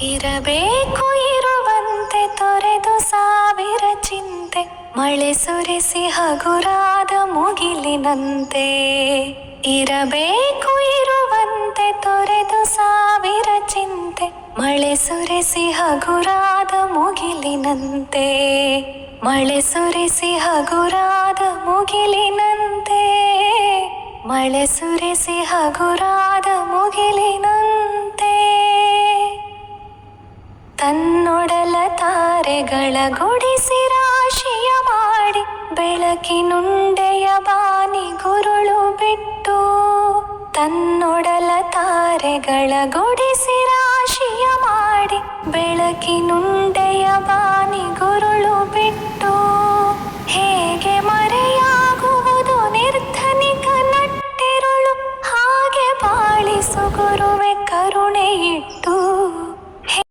ಇರಬೇಕು ಇರುವಂತೆ ತೊರೆದು ಸಾವಿರ ಚಿಂತೆ, ಮಳೆ ಸುರಿಸಿ ಹಗುರಾದ ಮುಗಿಲಿನಂತೆ. ಇರಬೇಕು ಇರುವಂತೆ ತೊರೆದು ಸಾವಿರ ಚಿಂತೆ, ಮಳೆ ಸುರಿಸಿ ಹಗುರಾದ ಮುಗಿಲಿನಂತೆ. ಮಳೆ ಸುರಿಸಿ ಹಗುರಾದ ಮುಗಿಲಿನಂತೆ. ಮಳೆ ಸುರಿಸಿ ಹಗುರಾದ ಮುಗಿಲಿನಂತೆ. ತನ್ನೊಡಲ ತಾರೆಗಳ ಗುಡಿಸಿ ರಾಶಿಯ ಮಾಡಿ, ಬೆಳಕಿನುಂಡೆಯ ಬಾನಿ ಗುರುಳು ಬಿಟ್ಟು. ತನ್ನೊಡಲ ತಾರೆಗಳ ಗುಡಿಸಿ ರಾಶಿಯ ಮಾಡಿ, ಬೆಳಕಿನುಂಡೆಯ